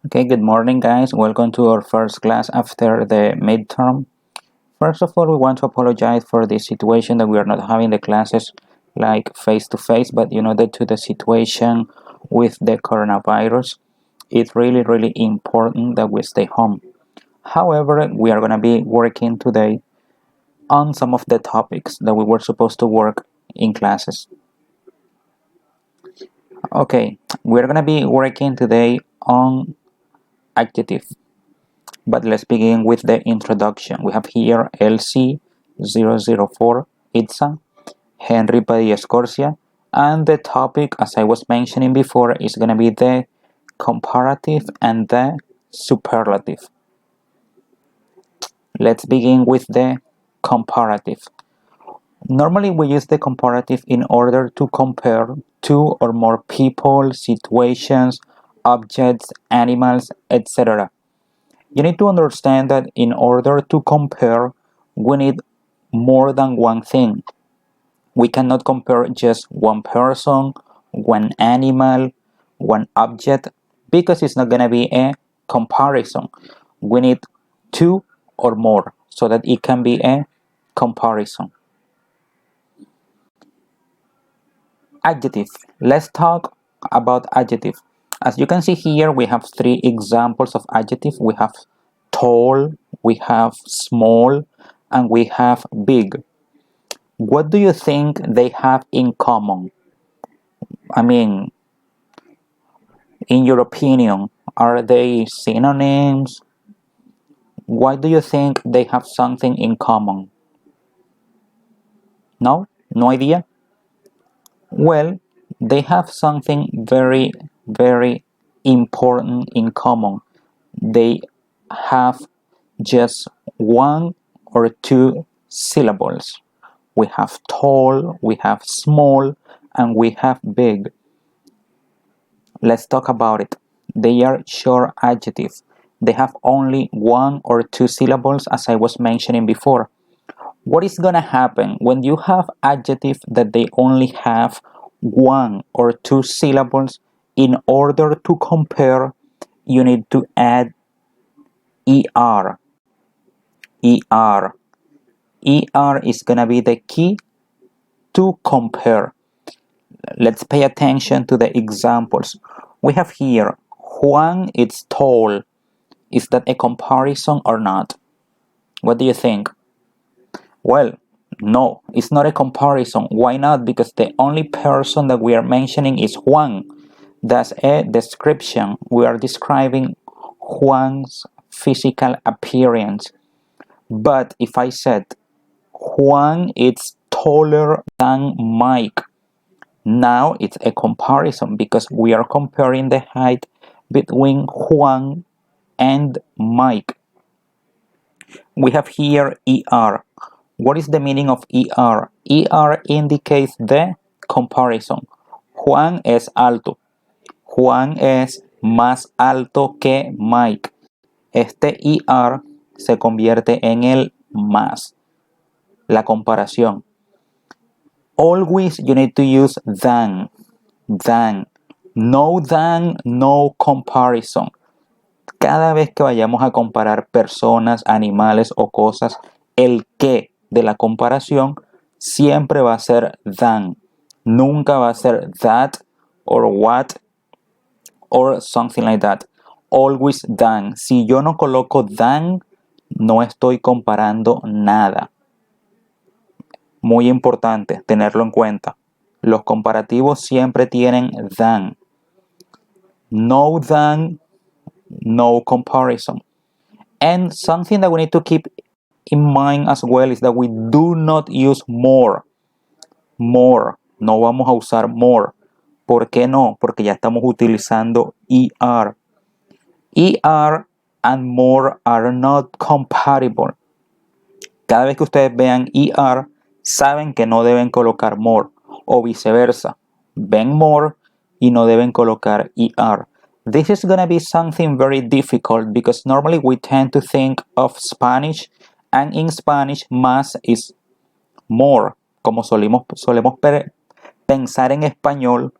Okay, good morning, guys. Welcome to our first class after the midterm. First of all, we want to apologize for the situation that we are not having the classes like face to face, but due to the situation with the coronavirus, it's really important that we stay home. However, we are going to be working today on some of the topics that we were supposed to work in classes. Okay, we're going to be working today on adjective. But let's begin with the introduction. We have here LC004 Itza, Henry Padilla Scorsia, and the topic, as I was mentioning before, is going to be the comparative and the superlative. Let's begin with the comparative. Normally, we use the comparative in order to compare two or more people, situations, objects, animals, etc. You need to understand that in order to compare, we need more than one thing. We cannot compare just one person, one animal, one object, because it's not going to be a comparison. We need two or more so that it can be a comparison. Adjective. Let's talk about adjective. As you can see here, we have three examples of adjective. We have tall, we have small, and we have big. What do you think they have in common? I mean, in your opinion, are they synonyms? Why do you think they have something in common? No? No idea? Well, they have something very important in common. They have just one or two syllables. We have tall, we have small, and we have big. Let's talk about it. They are short adjectives. They have only one or two syllables, as I was mentioning before. What is gonna happen when you have adjectives that they only have one or two syllables? In order to compare, you need to add er. Er is gonna be the key to compare. Let's pay attention to the examples. We have here Juan is tall. Is that a comparison or not? What do you think? Well, no, it's not a comparison. Why not? Because the only person that we are mentioning is Juan. That's a description. We are describing Juan's physical appearance. But if I said Juan is taller than Mike, now it's a comparison because we are comparing the height between Juan and Mike. We have here ER. What is the meaning of ER? ER indicates the comparison. Juan es alto. Juan es más alto que Mike. Este ER se convierte en el más. La comparación. Always you need to use than. Than. No than, no comparison. Cada vez que vayamos a comparar personas, animales o cosas, el que de la comparación siempre va a ser than. Nunca va a ser that or what or something like that. Always than. Si yo no coloco than, no estoy comparando nada. Muy importante tenerlo en cuenta. Los comparativos siempre tienen than. No than, no comparison. And something that we need to keep in mind as well is that we do not use more. More. No vamos a usar more. ¿Por qué no? Porque ya estamos utilizando ER. ER and more are not compatible. Cada vez que ustedes vean ER, saben que no deben colocar more. O viceversa. Ven more y no deben colocar ER. This is going to be something very difficult because normally we tend to think of Spanish, and in Spanish más is more. Como solemos pensar en español,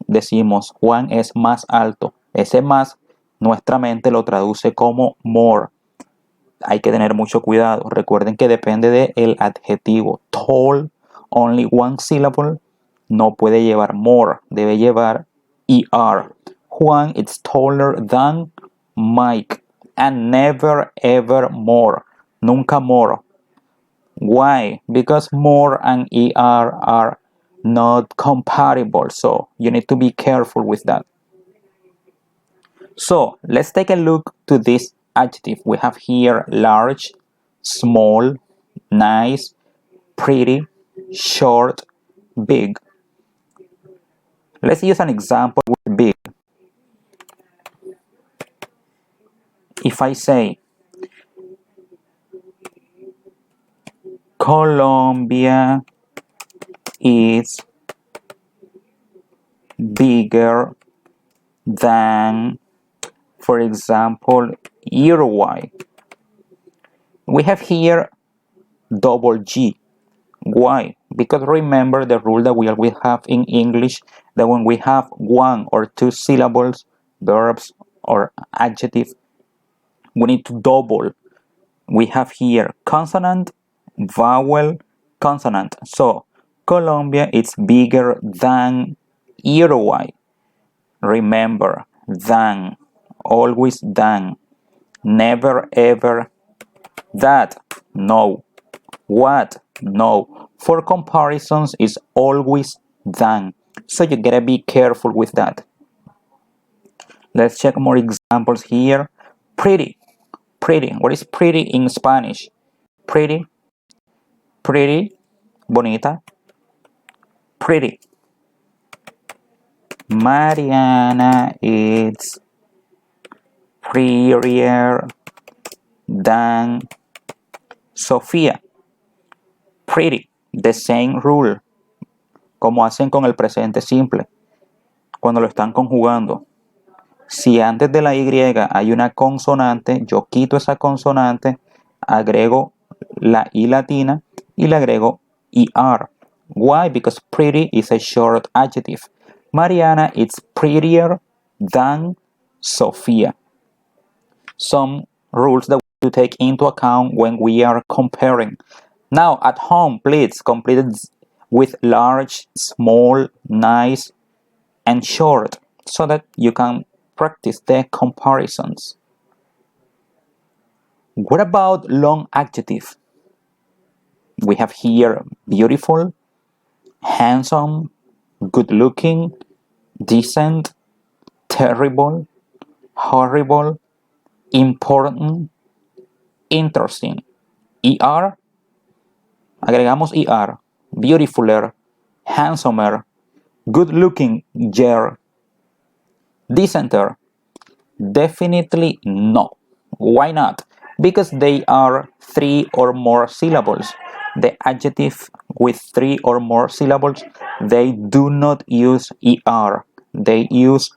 decimos Juan es más alto. Ese más nuestra mente lo traduce como more. Hay que tener mucho cuidado. Recuerden que depende del adjetivo. Tall, only one syllable, no puede llevar more, debe llevar er. Juan is taller than Mike. And never ever more. Nunca more. Why? Because more and er are not compatible. So you need to be careful with that. So let's take a look to this adjective. We have here large, small, nice, pretty, short, big. Let's use an example with big. If I say Colombia is bigger than, for example, Uruguay. We have here double G. Why? Because remember the rule that we always have in English, that when we have one or two syllables, verbs or adjective, we need to double. We have here consonant, vowel, consonant. So Colombia is bigger than Uruguay. Remember, than, always than, never ever that, no. What? No. For comparisons is always than. So you gotta be careful with that. Let's check more examples here. Pretty. Pretty. What is pretty in Spanish? Pretty. Pretty. Bonita. Pretty. Mariana is prettier than Sofía. Pretty. The same rule. Como hacen con el presente simple. Cuando lo están conjugando. Si antes de la Y hay una consonante, yo quito esa consonante, agrego la I latina y le agrego ER. Why? Because pretty is a short adjective. Mariana is prettier than Sofía. Some rules that we have to take into account when we are comparing. Now, at home, please complete it with large, small, nice, and short so that you can practice the comparisons. What about long adjective? We have here beautiful, handsome, good looking, decent, terrible, horrible, important, interesting. ER, agregamos ER, beautifuler, handsomer, good looking, decenter. Definitely no. Why not? Because they are 3 or more syllables. The adjective with 3 or more syllables, they do not use ER. They use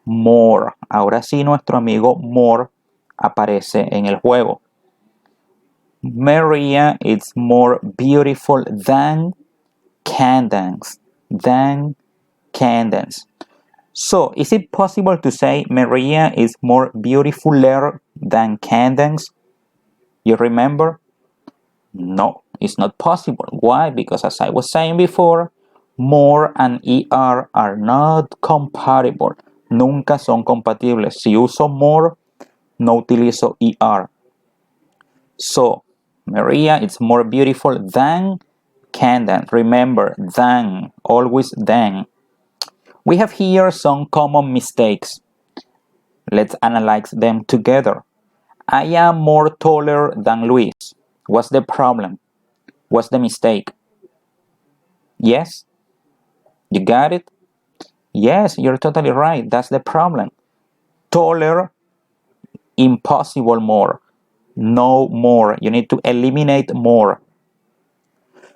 more. Ahora sí, nuestro amigo more aparece en el juego. Maria is more beautiful than Candace. Than Candace. So, is it possible to say Maria is more beautifuler than Candace? You remember? No, it's not possible. Why? Because as I was saying before, more and ER are not compatible. Nunca son compatibles. Si uso more, no utilizo ER. So, Maria is more beautiful than Candace. Remember, than, always than. We have here some common mistakes. Let's analyze them together. I am more taller than Luis. What's the problem? What's the mistake? Yes? You got it? Yes, you're totally right. That's the problem. Taller, impossible more. No more. You need to eliminate more.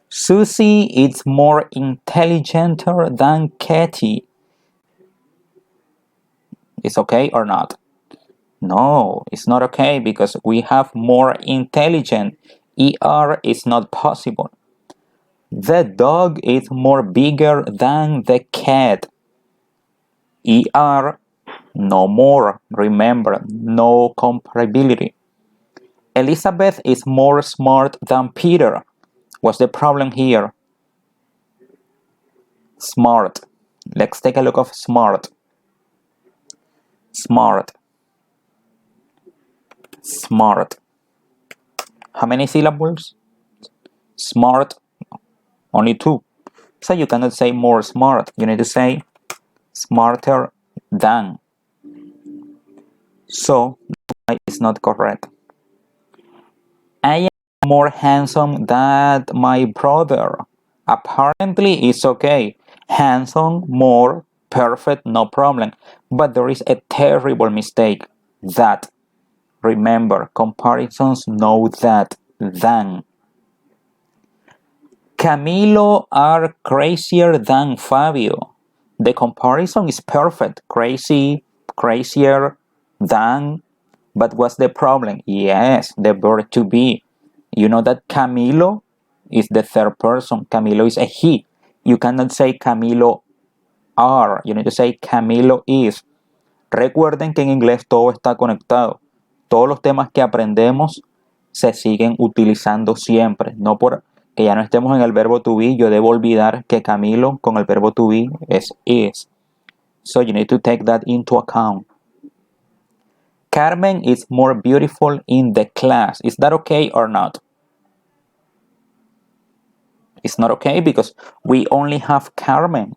Susie is more intelligenter than Katie. Is okay or not? No, it's not okay because we have more intelligent. ER is not possible. The dog is more bigger than the cat. ER no more. Remember, no comparability. Elizabeth is more smart than Peter. What's the problem here? Smart. Let's take a look of smart. Smart. Smart. How many syllables? Smart. Only two. So you cannot say more smart. You need to say smarter than. So it's not correct. I am more handsome than my brother. Apparently it's okay. Handsome, more, perfect, no problem. But there is a terrible mistake. That. Remember, comparisons know that. Than. Camilo are crazier than Fabio. The comparison is perfect. Crazy, crazier than. But what's the problem? Yes, the verb to be. You know that Camilo is the third person. Camilo is a he. You cannot say Camilo are. You need to say Camilo is. Recuerden que en inglés todo está conectado. Todos los temas que aprendemos se siguen utilizando siempre. No por que ya no estemos en el verbo to be, yo debo olvidar que Camilo con el verbo to be es is. So you need to take that into account. Carmen is more beautiful in the class. Is that okay or not? It's not okay because we only have Carmen.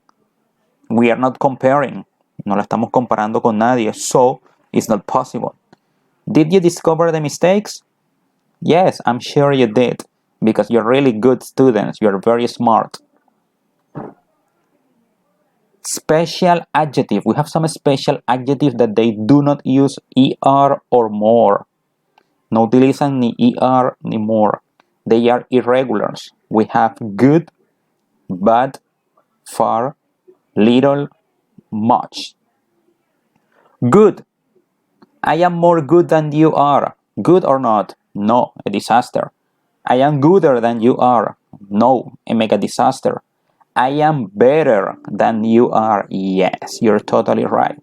We are not comparing. No la estamos comparando con nadie. So it's not possible. Did you discover the mistakes? Yes, I'm sure you did. Because you're really good students. You're very smart. Special adjective. We have some special adjectives that they do not use er or more. No utilizan ni er ni more. They are irregulars. We have good, bad, far, little, much. Good. I am more good than you are. Good or not? No, a disaster. I am gooder than you are. No, a mega disaster. I am better than you are. Yes, you're totally right.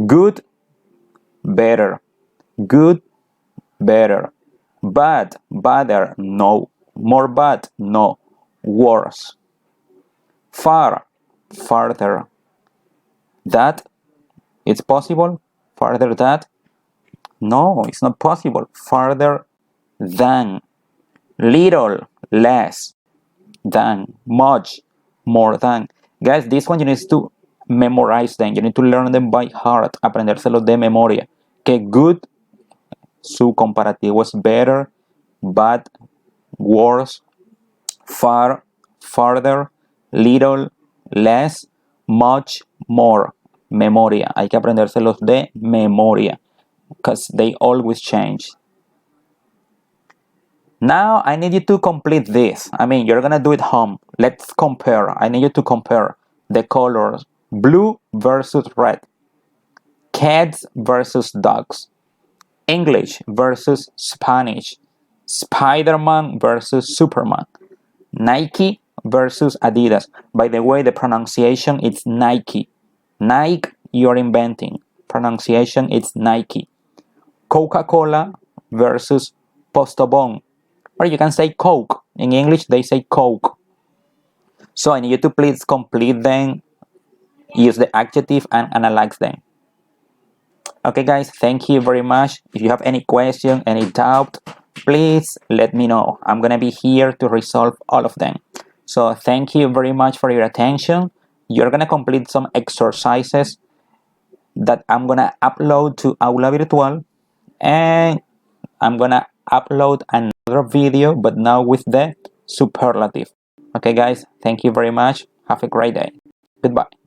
Good, better. Good, better. Bad, badder. No. More bad. No. Worse. Far, farther. That, it's possible. Farther that. No, it's not possible. Farther than. Little, less. Than. Much, more than. Guys, this one you need to memorize them. You need to learn them by heart. Aprendérselos de memoria. Que good, su comparativo es better, bad, worse, far, farther, little, less, much, more. Memoria. Hay que aprendérselos de memoria. Because they always change. Now I need you to complete this. I mean, you're gonna do it home. Let's compare. I need you to compare the colors blue versus red, cats versus dogs, English versus Spanish, Spider-Man versus Superman, Nike versus Adidas. By the way, the pronunciation is Nike. Nike, you're inventing. Pronunciation is Nike. Coca-Cola versus Postobon. Or you can say Coke. In English, they say Coke. So I need you to please complete them, use the adjective, and analyze them. Okay, guys, thank you very much. If you have any question, any doubt, please let me know. I'm going to be here to resolve all of them. So thank you very much for your attention. You're going to complete some exercises that I'm going to upload to Aula Virtual, and I'm going to upload another video, but now with the superlative. Okay, guys, thank you very much. Have a great day. Goodbye.